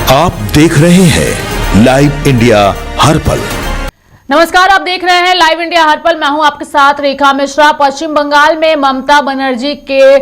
आप देख रहे हैं लाइव इंडिया हर पल। नमस्कार, आप देख रहे हैं लाइव इंडिया हर पल। मैं हूं आपके साथ रेखा मिश्रा। पश्चिम बंगाल में ममता बनर्जी के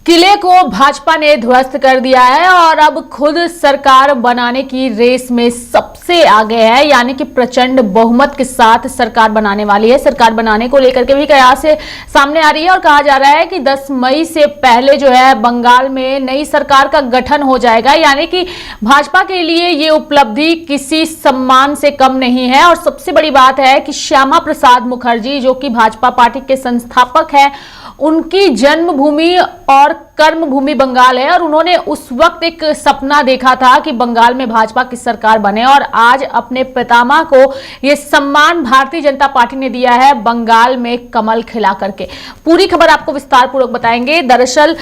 किले को भाजपा ने ध्वस्त कर दिया है और अब खुद सरकार बनाने की रेस में सबसे आगे है, यानी कि प्रचंड बहुमत के साथ सरकार बनाने वाली है। सरकार बनाने को लेकर के भी कयास सामने आ रही है और कहा जा रहा है कि 10 मई से पहले जो है बंगाल में नई सरकार का गठन हो जाएगा, यानी कि भाजपा के लिए ये उपलब्धि किसी सम्मान से कम नहीं है। और सबसे बड़ी बात है कि श्यामा प्रसाद मुखर्जी, जो कि भाजपा पार्टी के संस्थापक हैं, उनकी जन्मभूमि और कर्मभूमि बंगाल है और उन्होंने उस वक्त एक सपना देखा था कि बंगाल में भाजपा की सरकार बने और आज अपने पितामह को यह सम्मान भारतीय जनता पार्टी ने दिया है, बंगाल में कमल खिला करके। पूरी खबर आपको विस्तार पूर्वक बताएंगे। दरअसल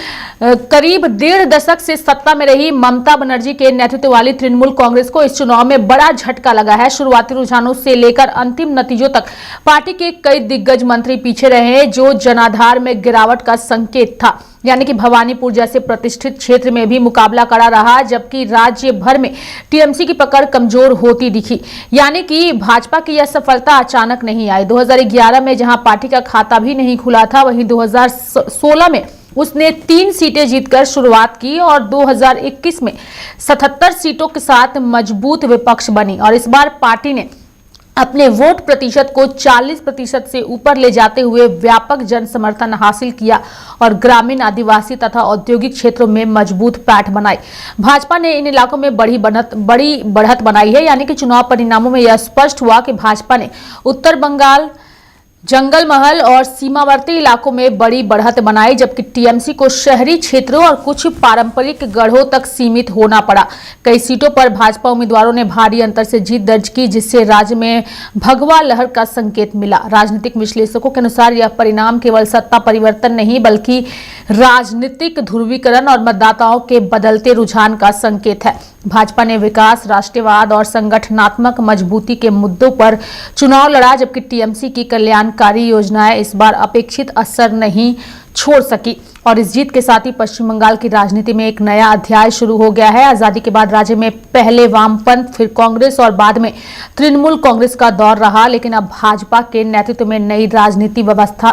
करीब 1.5 दशक से सत्ता में रही ममता बनर्जी के नेतृत्व वाली तृणमूल कांग्रेस को इस चुनाव में बड़ा झटका लगा है। शुरुआती रुझानों से लेकर अंतिम नतीजों तक पार्टी के कई दिग्गज मंत्री पीछे रहे, जो जनाधार में गिरावट का संकेत था। यानी कि भवानीपुर जैसे प्रतिष्ठित क्षेत्र में भी मुकाबला कड़ा रहा, जबकि राज्य भर में टीएमसी की पकड़ कमजोर होती दिखी। यानी कि भाजपा की यह सफलता अचानक नहीं आई। 2011 में जहां पार्टी का खाता भी नहीं खुला था, वहीं 2016 में उसने 3 सीटें जीतकर शुरुआत की और 2021 में 77 सीटों के साथ मजबूत विपक्ष बनी। और इस बार पार्टी ने अपने वोट प्रतिशत को 40% से ऊपर ले जाते हुए व्यापक जन समर्थन हासिल किया और ग्रामीण, आदिवासी तथा औद्योगिक क्षेत्रों में मजबूत पैठ बनाई। भाजपा ने इन इलाकों में बड़ी बढ़त बनाई है। यानी कि चुनाव परिणामों में यह स्पष्ट हुआ कि भाजपा ने उत्तर बंगाल, जंगल महल और सीमावर्ती इलाकों में बड़ी बढ़त बनाई, जबकि टीएमसी को शहरी क्षेत्रों और कुछ पारंपरिक गढ़ों तक सीमित होना पड़ा। कई सीटों पर भाजपा उम्मीदवारों ने भारी अंतर से जीत दर्ज की, जिससे राज्य में भगवा लहर का संकेत मिला। राजनीतिक विश्लेषकों के अनुसार यह परिणाम केवल सत्ता परिवर्तन नहीं, बल्कि राजनीतिक ध्रुवीकरण और मतदाताओं के बदलते रुझान का संकेत है। भाजपा ने विकास, राष्ट्रवाद और संगठनात्मक मजबूती के मुद्दों पर चुनाव लड़ा, जबकि टीएमसी की कल्याणकारी योजनाएं इस बार अपेक्षित असर नहीं छोड़ सकी। और इस जीत के साथ ही पश्चिम बंगाल की राजनीति में एक नया अध्याय शुरू हो गया है। आजादी के बाद राज्य में पहले वामपंथ, फिर कांग्रेस और बाद में तृणमूल कांग्रेस का दौर रहा, लेकिन अब भाजपा के नेतृत्व में नई राजनीति व्यवस्था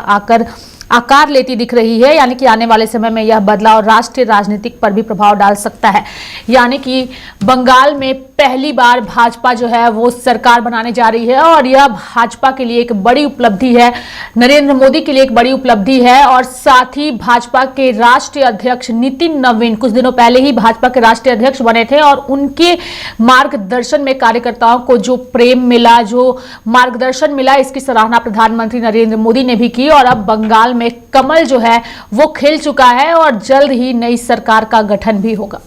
आकार लेती दिख रही है। यानी कि आने वाले समय में यह बदलाव राष्ट्रीय राजनीतिक पर भी प्रभाव डाल सकता है। यानी कि बंगाल में पहली बार भाजपा जो है वो सरकार बनाने जा रही है और यह भाजपा के लिए एक बड़ी उपलब्धि है, नरेंद्र मोदी के लिए एक बड़ी उपलब्धि है। और साथ ही भाजपा के राष्ट्रीय अध्यक्ष नितिन नवीन कुछ दिनों पहले ही भाजपा के राष्ट्रीय अध्यक्ष बने थे और उनके मार्गदर्शन में कार्यकर्ताओं को जो प्रेम मिला, जो मार्गदर्शन मिला, इसकी सराहना प्रधानमंत्री नरेंद्र मोदी ने भी की। और अब बंगाल में कमल जो है वो खिल चुका है और जल्द ही नई सरकार का गठन भी होगा।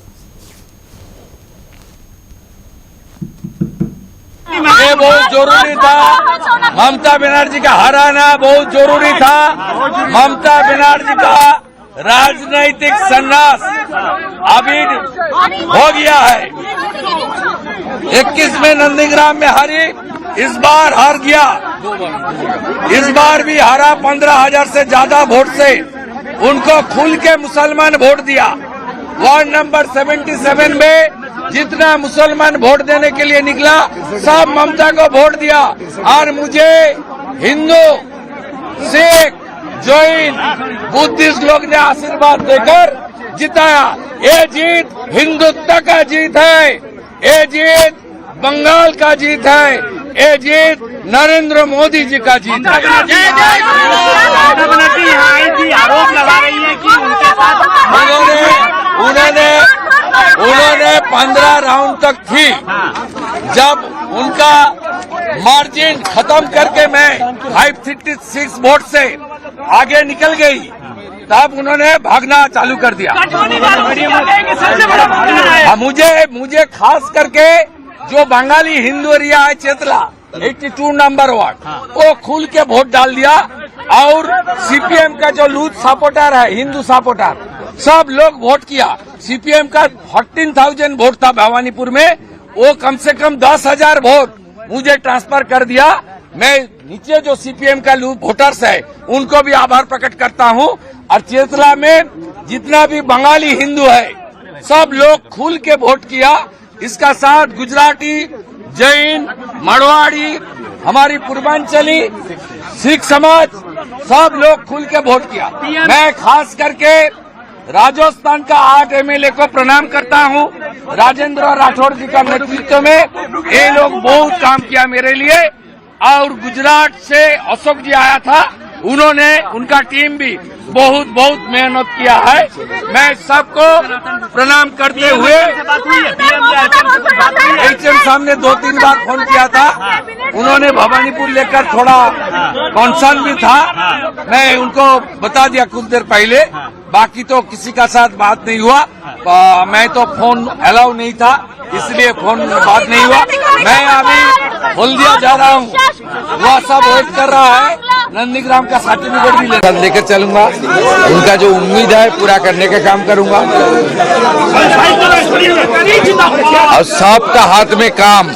ये बहुत जरूरी था, ममता बनर्जी का हराना बहुत जरूरी था। ममता बनर्जी का राजनैतिक संन्यास अभी हो गया है। 21 में नंदीग्राम में हारी, इस बार हार गया। इस बार भी हारा 15,000 से ज्यादा वोट से। उनको खुल के मुसलमान वोट दिया। वार्ड नंबर 77 में जितना मुसलमान वोट देने के लिए निकला, सब ममता को वोट दिया। और मुझे हिंदू, सिख, जैन, बुद्धिस्ट लोग ने आशीर्वाद देकर जिताया। ये जीत हिंदुत्व का जीत है, ये जीत बंगाल का जीत है, ये जीत नरेंद्र मोदी जी का जीत है। आरोप लगा रही है कि उनके साथ उन्होंने 15 राउंड तक थी। जब उनका मार्जिन खत्म करके मैं 536 वोट से आगे निकल गई, तब उन्होंने भागना चालू कर दिया। मुझे खास करके जो बंगाली हिंदू एरिया है चेतला 82 नंबर वार्ड, वो खुल के वोट डाल दिया। और सीपीएम का जो लूथ सपोर्टर है, हिंदू सपोर्टर, सब लोग वोट किया। सीपीएम का 14,000 वोट था भवानीपुर में, वो कम से कम 10,000 वोट मुझे ट्रांसफर कर दिया। मैं नीचे जो सीपीएम का वोटर्स है उनको भी आभार प्रकट करता हूँ। और चेतला में जितना भी बंगाली हिंदू है सब लोग खुल के वोट किया। इसका साथ गुजराती, जैन, मारवाड़ी, हमारी पूर्वांचली, सिख समाज सब लोग खुल के वोट किया। मैं खास करके राजस्थान का 8 एमएलए को प्रणाम करता हूं। राजेंद्र राठौड़ जी का नेतृत्व में ये लोग बहुत काम किया मेरे लिए। और गुजरात से अशोक जी आया था, उन्होंने, उनका टीम भी बहुत मेहनत किया है। मैं सबको प्रणाम करते हुए HM साहब ने 2-3 बार फोन किया था, उन्होंने भवानीपुर लेकर थोड़ा कंसर्न भी था, मैं उनको बता दिया कुछ देर पहले। बाकी तो किसी का साथ बात नहीं हुआ, मैं तो फोन अलाउ नहीं था इसलिए फोन बात नहीं हुआ। मैं अभी हल्दिया जा रहा हूँ, वह सब वेट कर रहा है, नंदीग्राम का सर्टिफिकेट भी लेकर चलूंगा। उनका जो उम्मीद है पूरा करने का काम करूंगा। और सबका हाथ में काम,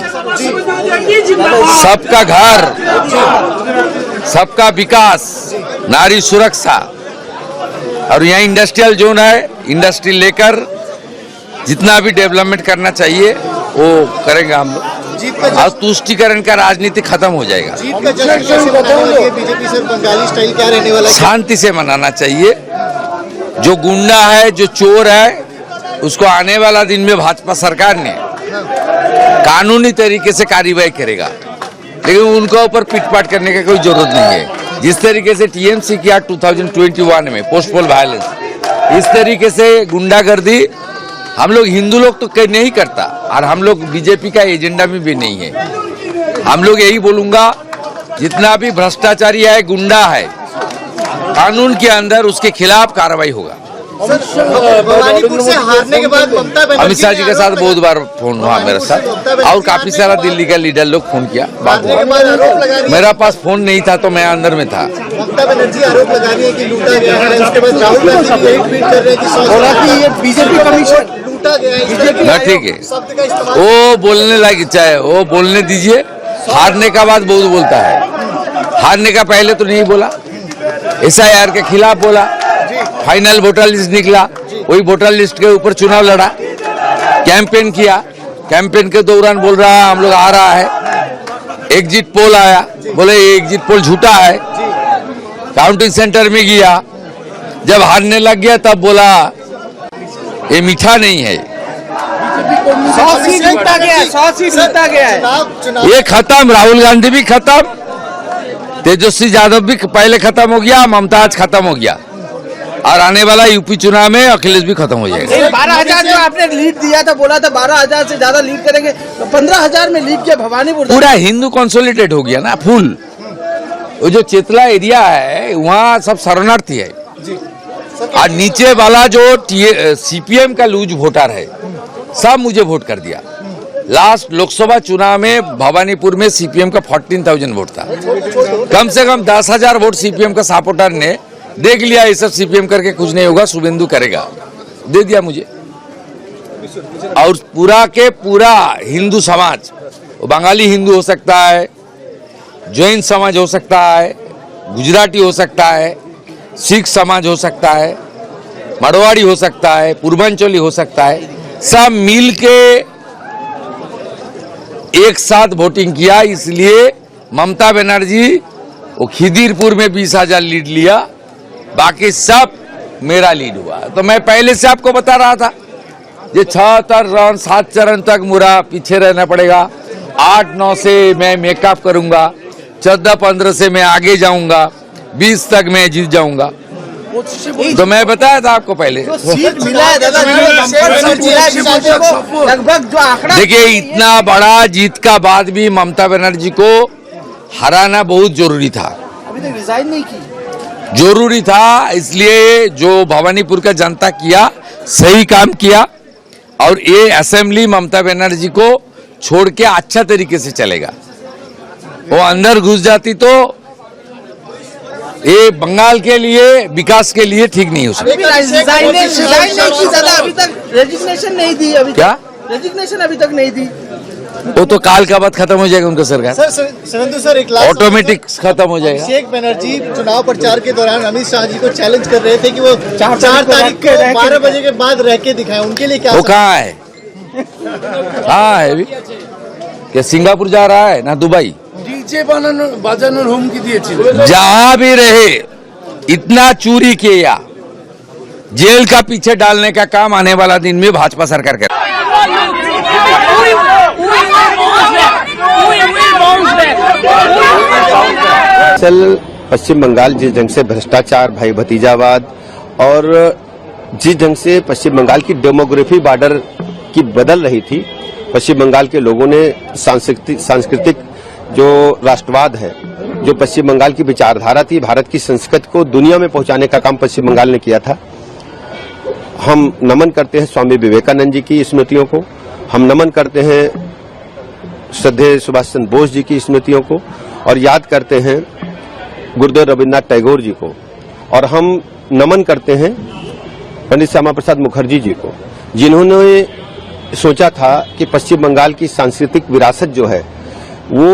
सबका घर, सबका विकास, नारी सुरक्षा। और यहाँ इंडस्ट्रियल जोन है, इंडस्ट्री लेकर जितना भी डेवलपमेंट करना चाहिए वो करेंगे हम लोग। और तुष्टीकरण का राजनीति खत्म हो जाएगा। जीत का जश्न कैसे मनाने वाली है बीजेपी सर? बंगाली स्टाइल क्या रहने वाला है? शांति से मनाना चाहिए। जो गुंडा है, जो चोर है, उसको आने वाला दिन में भाजपा सरकार ने कानूनी तरीके से कार्रवाई करेगा, लेकिन उनके ऊपर पिटपाट करने का कोई जरूरत नहीं है। जिस तरीके से टीएमसी किया 2021 में पोस्टपोल वायलेंस, इस तरीके से गुंडागर्दी हम लोग हिंदू लोग तो नहीं करता, और हम लोग बीजेपी का एजेंडा में भी नहीं है। हम लोग यही बोलूंगा, जितना भी भ्रष्टाचारी है, गुंडा है, कानून के अंदर उसके खिलाफ कार्रवाई होगा। भवानीपुर से हारने के बाद ममता बनर्जी अमित शाह जी के साथ बहुत बार फोन हुआ मेरे साथ, और काफी सारा दिल्ली का लीडर लोग फोन किया, बात हुआ। मेरा पास फोन नहीं था तो मैं अंदर में था। ममता बनर्जी आरोप लगा रही है कि लूटा गया है, उसके बाद राहुल गांधी यही ट्वीट कर रहे हैं कि ये बीजेपी कमीशन लूटा गया है। ठीक है, वो बोलने लगी, चाहे वो बोलने दीजिए। हारने का बाद बहुत बोलता है, हारने का पहले तो नहीं बोला। SIR के खिलाफ बोला, फाइनल वोटर लिस्ट निकला, वही वोटर लिस्ट के ऊपर चुनाव लड़ा, कैंपेन किया। कैंपेन के दौरान बोल रहा है हम लोग आ रहा है। एग्जिट पोल आया, बोले एग्जिट पोल झूठा है। काउंटिंग सेंटर में गया, जब हारने लग गया तब बोला ये मीठा नहीं है। 100 सीट जीता गया है। ये खत्म, राहुल गांधी भी खत्म, तेजस्वी यादव भी पहले खत्म हो गया, ममता आज खत्म हो गया, और आने वाला यूपी चुनाव में अखिलेश भी खत्म हो जाएगा। 12,000 जो आपने लीड दिया था, बोला था 12,000 से ज्यादा लीड करेंगे, तो 15,000 में लीड किया भवानीपुर। पूरा हिंदू कंसोलिडेट हो गया ना फुल। वो जो चेतला एरिया है वहाँ सब शरणार्थी है, और नीचे वाला जो CPM का लूज वोटर है सब मुझे वोट कर दिया। लास्ट लोकसभा चुनाव में भवानीपुर में CPM का 14,000 वोट था। कम से कम 10,000 वोट CPM का सपोर्टर ने देख लिया, ये सब CPM करके कुछ नहीं होगा, शुभेंदु करेगा, दे दिया मुझे। और पूरा के पूरा हिंदू समाज, वो बंगाली हिंदू हो सकता है, जैन समाज हो सकता है, गुजराती हो सकता है, सिख समाज हो सकता है, मारवाड़ी हो सकता है, पूर्वांचली हो सकता है, सब मिल के एक साथ वोटिंग किया। इसलिए ममता बनर्जी वो खिदिरपुर में 20,000 लीड लिया, बाकी सब मेरा लीड हुआ। तो मैं पहले से आपको बता रहा था, ये 7 चरण तक मुझे पीछे रहना पड़ेगा। 8-9 से मैं मेकअप करूंगा, 14-15 से मैं आगे जाऊंगा, 20 तक मैं जीत जाऊंगा। तो मैं बताया था आपको पहले। सीट मिला है दादा, लगभग जो आंकड़ा। देखिए, इतना बड़ा जीत का बाद भी ममता बनर्जी को हराना बहुत जरूरी था। अभी तक रिजाइन नहीं की। जरूरी था, इसलिए जो भवानीपुर का जनता किया, सही काम किया। और ये असेंबली ममता बनर्जी को छोड़ के अच्छा तरीके से चलेगा। वो अंदर घुस जाती तो ये बंगाल के लिए, विकास के लिए ठीक नहीं हो सकता। रिजाइन नहीं की दादा, अभी तक रेजिग्नेशन नहीं दी। अभी क्या रेजिग्नेशन अभी तक नहीं दी? वो तो काल का बाद खत्म हो जाएगा उनका सरकार। शुभेंदु सर, एक लास्ट ऑटोमेटिक खत्म हो जाएगा। अभिषेक बनर्जी चुनाव प्रचार के दौरान अमित शाह जी को चैलेंज कर रहे थे कि वो 4 तारीख को 12 बजे के बाद रह के दिखाएं, उनके लिए क्या? वो कहाँ है? हाँ है भी कि सिंगापुर जा रहा है ना दुबई, डीजे বাজানোর হুমকি দিয়েছিল। जहां भी रहे इतना चोरी किया, जेल का पीछे डालने का काम आने वाला दिन में भाजपा सरकार करे। पश्चिम बंगाल जिस ढंग से भ्रष्टाचार, भाई भतीजावाद और जिस ढंग से पश्चिम बंगाल की डेमोग्राफी बॉर्डर की बदल रही थी, पश्चिम बंगाल के लोगों ने सांस्कृतिक जो राष्ट्रवाद है, जो पश्चिम बंगाल की विचारधारा थी, भारत की संस्कृति को दुनिया में पहुंचाने का काम पश्चिम बंगाल ने किया था। हम नमन करते हैं स्वामी विवेकानंद जी की स्मृतियों को, हम नमन करते हैं श्रद्धेय सुभाष चंद्र बोस जी की स्मृतियों को, और याद करते हैं गुरुदेव रविन्द्रनाथ टैगोर जी को, और हम नमन करते हैं पंडित श्यामा प्रसाद मुखर्जी जी को, जिन्होंने सोचा था कि पश्चिम बंगाल की सांस्कृतिक विरासत जो है वो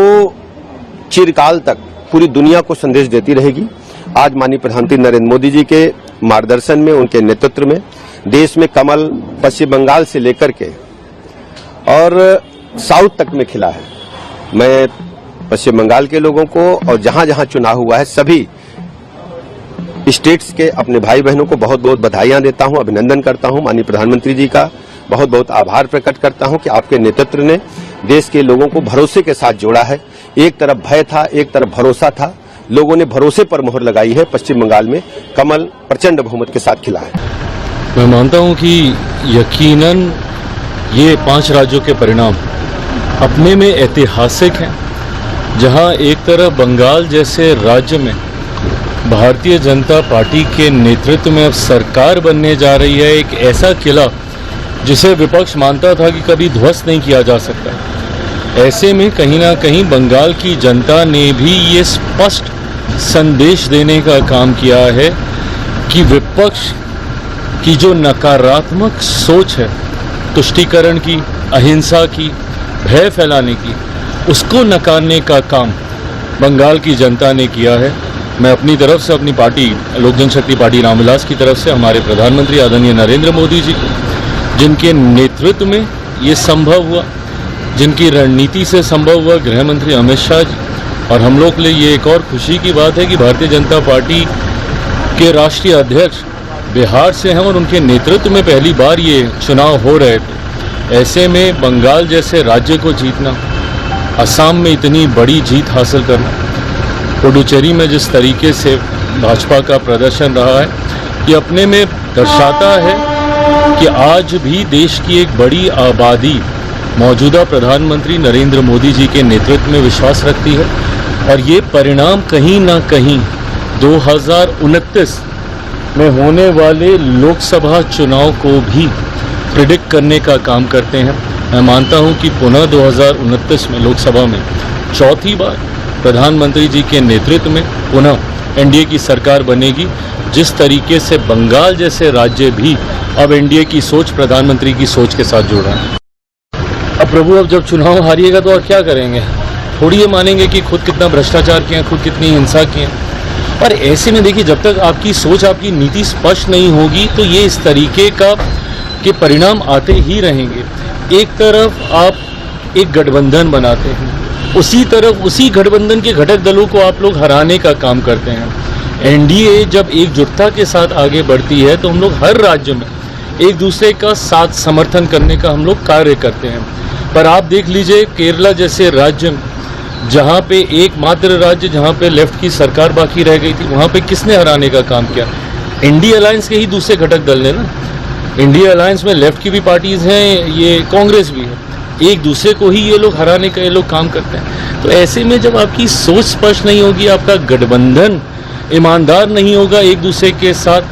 चिरकाल तक पूरी दुनिया को संदेश देती रहेगी। आज माननीय प्रधानमंत्री नरेंद्र मोदी जी के मार्गदर्शन में, उनके नेतृत्व में देश में कमल पश्चिम बंगाल से लेकर के और साउथ तक में खिला है। मैं पश्चिम बंगाल के लोगों को और जहां जहां चुनाव हुआ है सभी स्टेट्स के अपने भाई बहनों को बहुत बहुत बधाइयां देता हूं, अभिनंदन करता हूं। माननीय प्रधानमंत्री जी का बहुत बहुत आभार प्रकट करता हूं कि आपके नेतृत्व ने देश के लोगों को भरोसे के साथ जोड़ा है। एक तरफ भय था, एक तरफ भरोसा था, लोगों ने भरोसे पर मोहर लगाई है। पश्चिम बंगाल में कमल प्रचंड बहुमत के साथ खिला है। मैं मानता हूं कि यकीनन ये 5 राज्यों के परिणाम अपने में ऐतिहासिक हैं, जहां एक तरफ बंगाल जैसे राज्य में भारतीय जनता पार्टी के नेतृत्व में अब सरकार बनने जा रही है, एक ऐसा किला जिसे विपक्ष मानता था कि कभी ध्वस्त नहीं किया जा सकता। ऐसे में कहीं ना कहीं बंगाल की जनता ने भी ये स्पष्ट संदेश देने का काम किया है कि विपक्ष की जो नकारात्मक सोच है, तुष्टीकरण की, अहिंसा की, भय फैलाने की, उसको नकारने का काम बंगाल की जनता ने किया है। मैं अपनी तरफ से, अपनी पार्टी लोक जनशक्ति पार्टी रामविलास की तरफ से हमारे प्रधानमंत्री आदरणीय नरेंद्र मोदी जी को, जिनके नेतृत्व में ये संभव हुआ, जिनकी रणनीति से संभव हुआ, गृह मंत्री अमित शाह जी, और हम लोग के लिए ये एक और खुशी की बात है कि भारतीय जनता पार्टी के राष्ट्रीय अध्यक्ष बिहार से हैं और उनके नेतृत्व में पहली बार ये चुनाव हो रहे थे। ऐसे में बंगाल जैसे राज्य को जीतना, असम में इतनी बड़ी जीत हासिल करना, पुडुचेरी में जिस तरीके से भाजपा का प्रदर्शन रहा है, ये अपने में दर्शाता है कि आज भी देश की एक बड़ी आबादी मौजूदा प्रधानमंत्री नरेंद्र मोदी जी के नेतृत्व में विश्वास रखती है, और ये परिणाम कहीं ना कहीं 2029 में होने वाले लोकसभा चुनाव को भी प्रिडिक्ट करने का काम करते हैं। मैं मानता हूं कि पुनः 2029 में लोकसभा में चौथी बार प्रधानमंत्री जी के नेतृत्व में पुनः एनडीए की सरकार बनेगी। जिस तरीके से बंगाल जैसे राज्य भी अब एनडीए की सोच, प्रधानमंत्री की सोच के साथ जुड़ रहा है। अब प्रभु, अब जब चुनाव हारिएगा तो और क्या करेंगे? थोड़ी ये मानेंगे कि खुद कितना भ्रष्टाचार किया, खुद कितनी हिंसा की है। और ऐसे में देखिए, जब तक आपकी सोच, आपकी नीति स्पष्ट नहीं होगी तो ये इस तरीके के परिणाम आते ही रहेंगे। एक तरफ आप एक गठबंधन बनाते हैं, उसी तरफ उसी गठबंधन के घटक दलों को आप लोग हराने का काम करते हैं। एनडीए जब एकजुटता के साथ आगे बढ़ती है तो हम लोग हर राज्य में एक दूसरे का साथ समर्थन करने का हम लोग कार्य करते हैं। पर आप देख लीजिए, केरला जैसे राज्य में, जहाँ पे एकमात्र राज्य जहाँ पे लेफ्ट की सरकार बाकी रह गई थी, वहाँ पे किसने हराने का काम किया? इंडिया अलायंस के ही दूसरे घटक दल ने ना। इंडिया अलायंस में लेफ्ट की भी पार्टीज हैं, ये कांग्रेस भी है, एक दूसरे को ही ये लोग हराने का ये लोग काम करते हैं। तो ऐसे में जब आपकी सोच स्पष्ट नहीं होगी, आपका गठबंधन ईमानदार नहीं होगा, एक दूसरे के साथ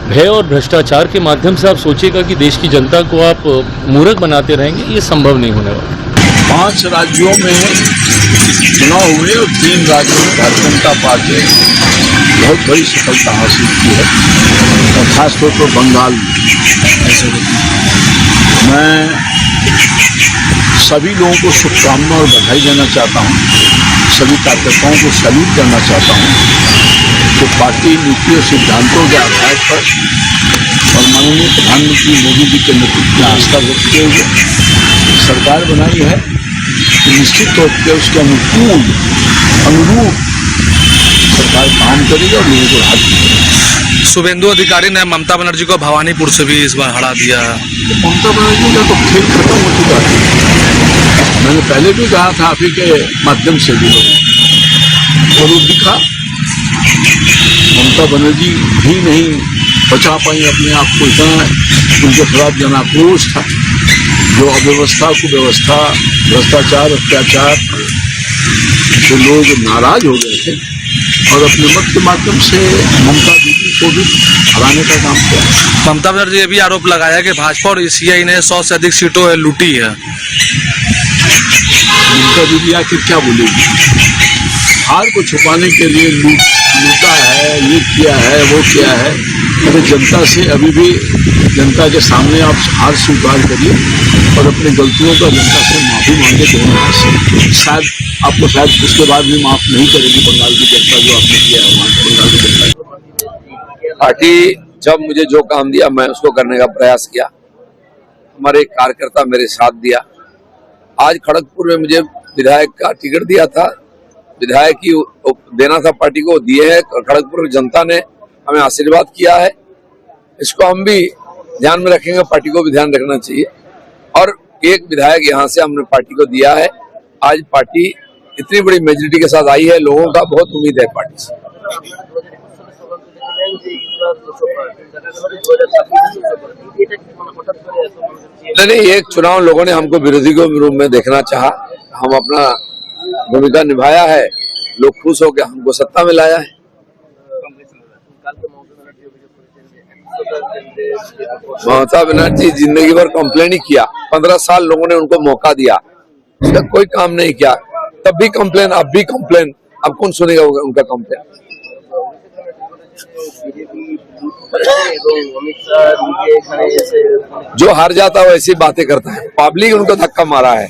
भय और भ्रष्टाचार के माध्यम से आप सोचेगा कि देश की जनता को आप मूर्ख बनाते रहेंगे, ये संभव नहीं होने वाला। 5 राज्यों में चुनाव हुए और 3 राज्यों में भारतीय जनता पार्टी ने बहुत बड़ी सफलता हासिल की है, और खासतौर पर बंगाल में। मैं सभी लोगों को शुभकामना और बधाई देना चाहता हूँ, सभी कार्यकर्ताओं को सैल्यूट करना चाहता हूँ तो पार्टी नीति और सिद्धांतों के आधार पर और माननीय प्रधानमंत्री मोदी जी के नेतृत्व में आस्था रखते हुए सरकार बनाई है, तो निश्चित तौर पर उसके अनुरूप सरकार काम करेगी और लोगों को राहत देगी। शुभेंदु अधिकारी ने ममता बनर्जी को भवानीपुर से भी इस बार हरा दिया। तो ममता बनर्जी का तो खेल खत्म हो चुका है। मैंने पहले भी कहा था आप ही के माध्यम से भी, और वो दिखा। ममता बनर्जी भी नहीं बचा पाई अपने आप को, इतना उनके खिलाफ जन आक्रोश था, जो अव्यवस्था कुव्यवस्था भ्रष्टाचार अत्याचार से लोग नाराज हो गए थे और अपने मत के माध्यम से ममता दीदी को भी हराने का काम किया। ममता बनर्जी ने भी आरोप लगाया कि भाजपा और सीआई ने 100 से अधिक सीटों लूटी है। ममता दीदी आखिर क्या बोलेगी? हार को छुपाने के लिए लूटा है, ये किया है, वो किया है। अरे जनता से अभी भी जनता के सामने आप हार स्वीकार करिए और अपनी गलतियों का जनता से माफी मांगे दोनों हाथ से। शायद आपको शायद उसके बाद भी माफ नहीं करेगी बंगाल की जनता, जो आपने किया है बंगाल की जनता। पार्टी जब मुझे जो काम दिया मैं उसको करने का प्रयास किया। हमारे कार्यकर्ता मेरे साथ दिया। आज खड़गपुर में मुझे विधायक का टिकट दिया था, विधायक की देना था पार्टी को, दिए है। खड़गपुर जनता ने हमें आशीर्वाद किया है, इसको हम भी ध्यान में रखेंगे, पार्टी को भी ध्यान रखना चाहिए। और एक विधायक यहाँ से हमने पार्टी को दिया है। आज पार्टी इतनी बड़ी मेजोरिटी के साथ आई है, लोगों का बहुत उम्मीद है पार्टी से। नहीं, एक चुनाव लोगों ने हमको विरोधी के रूप में देखना चाहा, हम अपना भूमिका निभाया है, लोग खुश हो गए, हमको सत्ता में लाया है। ममता बनर्जी जिंदगी भर कंप्लेन ही किया, 15 साल लोगों ने उनको मौका दिया, उसका कोई काम नहीं किया। तब भी कंप्लेन, अब भी कंप्लेन, अब कौन सुनेगा उनका कंप्लेन? जो हार जाता है वैसी बातें करता है। पब्लिक उनको धक्का मारा है।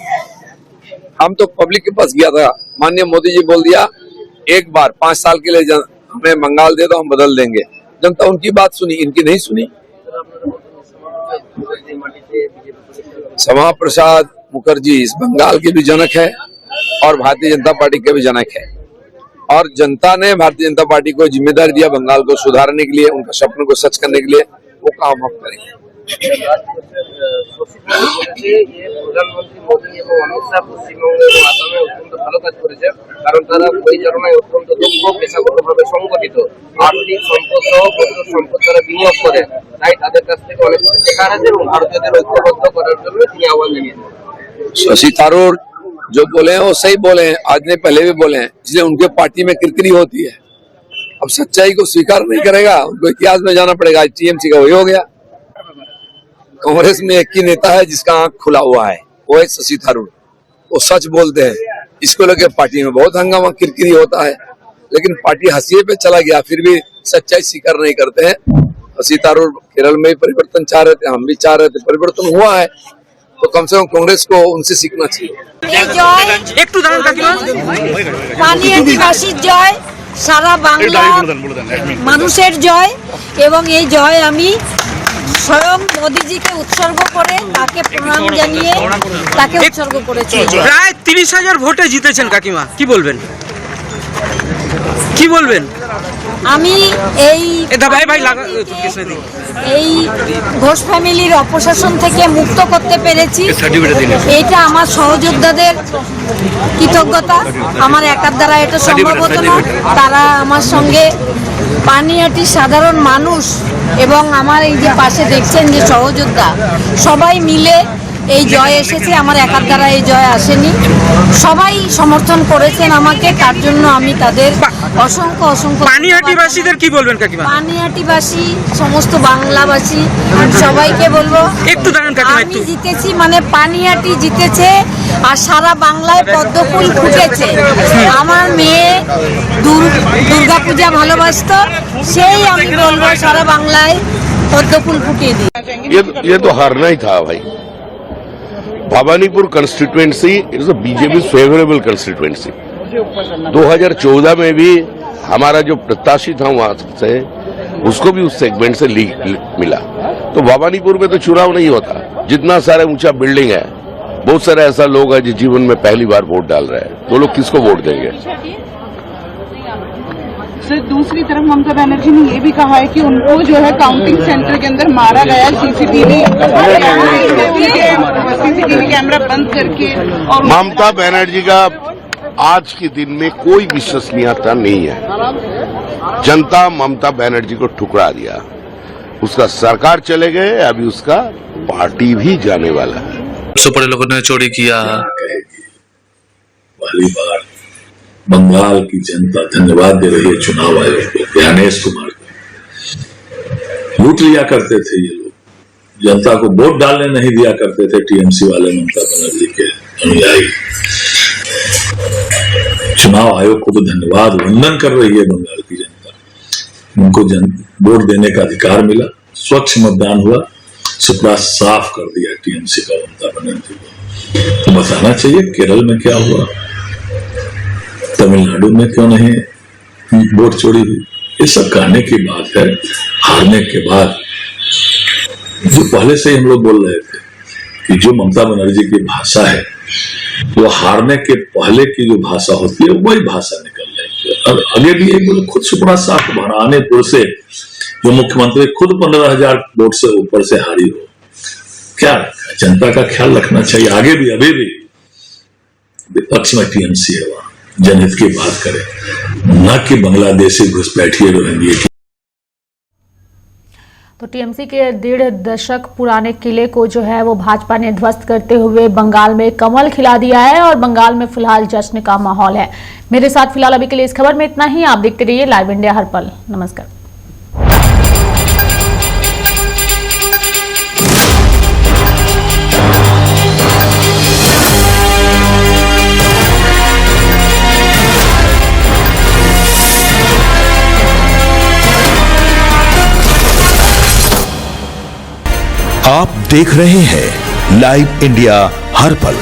हम तो पब्लिक के पास गया था, माननीय मोदी जी बोल दिया एक बार 5 साल के लिए हमें बंगाल दे दो, हम बदल देंगे। जनता उनकी बात सुनी, इनकी नहीं सुनी। श्यामा प्रसाद मुखर्जी इस बंगाल के भी जनक है और भारतीय जनता पार्टी के भी जनक है, और जनता ने भारतीय जनता पार्टी को जिम्मेदारी दिया बंगाल को सुधारने के लिए, उनका सपने को सच करने के लिए। वो काम हम करेंगे। প্রধানমন্ত্রী মোদী এবং অমিত শাহ পশ্চিমবঙ্গ এবং আসামে অত্যন্ত ভালো কাজ করেছে, কারণ তারা পরিচালনায় অত্যন্ত দক্ষ, পেশাগতভাবে সংগঠিত, আর্থিক সম্পদ সহ প্রচুর সম্পদ তারা বিনিয়োগ করে। তাই তাদের কাছ থেকে অনেক কিছু শেখার আছে এবং ভারতীয়দের ঐক্যবদ্ধ করার জন্য তিনি আহ্বান জানিয়েছেন। शशि थरूर जो बोले हैं वो सही बोले हैं, आज ने पहले भी बोले हैं, इसलिए उनके पार्टी में किरकिरी होती है। अब सच्चाई को स्वीकार नहीं करेगा, उनको इतिहास में जाना पड़ेगा। आज टीएमसी का वही हो गया। कांग्रेस में एक ही नेता है जिसका आंख खुला हुआ है, वो है शशि थरूर। वो सच बोलते हैं, इसको लेकर पार्टी में बहुत हंगामा किरकिरी होता है, लेकिन पार्टी हंसिए पे चला गया, फिर भी सच्चाई स्वीकार नहीं करते हैं। शशि थरूर केरल में भी परिवर्तन चाह रहे थे, हम भी चाह रहे थे, परिवर्तन हुआ है, तो कम से कम कांग्रेस को उनसे सीखना चाहिए। পানি আদিবাসীর জয়, সারা বাংলা মানুষের জয়, এবং এই জয় আমি স্বয়ং মোদিজিকে উৎসর্গ করে তাকে প্রণাম জানিয়ে তাকে উৎসর্গ করেছি। প্রায় 30,000 ভোটে জিতেছেন কাকিমা, কি বলবেন? কি বলবেন? আমি এই ঘোষ ফ্যামিলির অপশাসন থেকে মুক্ত করতে পেরেছি, এটা আমার সহযোদ্ধাদের কৃতজ্ঞতা। আমার একার দ্বারা এটা সম্ভব হতো না। তারা আমার সঙ্গে পানিহাটি সাধারণ মানুষ এবং আমার এই যে পাশে দেখছেন যে সহযোদ্ধা, সবাই মিলে এই জয় এসেছে। আমার একার দ্বারা এই জয় আসেনি, সবাই সমর্থন করেছেন আমাকে, তার জন্য আমি তাদের অসংখ্য অসংখ্য। পানিহাটিবাসীদের কি বলবেন কাকিমা? পানিহাটিবাসী, সমস্ত বাংলাবাসী সবাইকে বলবো একটু দাঁড়ান কাকিমা, আমি জিতেছি মানে পানিহাটি জিতেছে, আর সারা বাংলায় পদ্মফুল ফুটেছে। আমার মেয়ে দুর্গাপূজা ভালোবাসতো, সেই আমি বলবো সারা বাংলায় পদ্মফুল ফুটিয়ে দিই। ये तो हारना ही था भाई। Bhawanipur constituency is BJP favourable constituency. 2014 में भी हमारा जो प्रत्याशी था वहां से उसको भी उस सेगमेंट से लीड मिला। तो भवानीपुर में तो चुनाव नहीं होता, जितना सारा ऊंचा बिल्डिंग है, बहुत सारे ऐसा लोग हैं जो जीवन में पहली बार वोट डाल रहे हैं, तो लोग किसको वोट देंगे? सर दूसरी तरफ ममता बनर्जी ने ये भी कहा है कि उनको जो है काउंटिंग सेंटर के अंदर मारा गया, सीसीटीवी कैमरा बंद करके। और ममता बनर्जी का आज के दिन में कोई विश्वसनीयता नहीं है। जनता ममता बनर्जी को ठुकरा दिया, उसका सरकार चले गए, अभी उसका पार्टी भी जाने वाला है। सबसे बड़े लोगों ने चोरी किया। पहली बार बंगाल की जनता धन्यवाद दे रही है चुनाव आयोग को, ज्ञानेश कुमार को। लूट लिया करते थे ये लोग, जनता को वोट डालने नहीं दिया करते थे टीएमसी वाले ममता बनर्जी के अनुयायी। चुनाव आयोग को तो धन्यवाद वंदन कर रही है बंगाल की जनता। उनको वोट देने का अधिकार मिला, स्वच्छ मतदान हुआ, सुप्रा साफ कर दिया टीएमसी का ममता बनर्जी को। तो बताना चाहिए केरल में क्या हुआ, तमिलनाडु में क्यों नहीं वोट चोरी हुई। ये सब कहने की बात है। हारने के बाद जो पहले से ही हम लोग बोल रहे थे कि जो ममता बनर्जी की भाषा है वो हारने के पहले की जो भाषा होती है वही भाषा निकल रही है। और आगे भी एक बोले खुद सुप्रा साफ भरानेपुर से जो मुख्यमंत्री खुद 15,000 वोट से ऊपर से हारी हो, क्या जनता का ख्याल रखना चाहिए। आगे भी अभी भी विपक्ष में टीएमसी है, वहां जनहित की बात करें, न कि बांग्लादेशी घुसपैठिए रोहिंग्या की। तो टीएमसी के 1.5 दशक पुराने किले को जो है वो भाजपा ने ध्वस्त करते हुए बंगाल में कमल खिला दिया है और बंगाल में फिलहाल जश्न का माहौल है। मेरे साथ फिलहाल अभी के लिए इस खबर में इतना ही। आप देखते रहिए लाइव इंडिया हर पल। नमस्कार। आप देख रहे हैं लाइव इंडिया हर पल।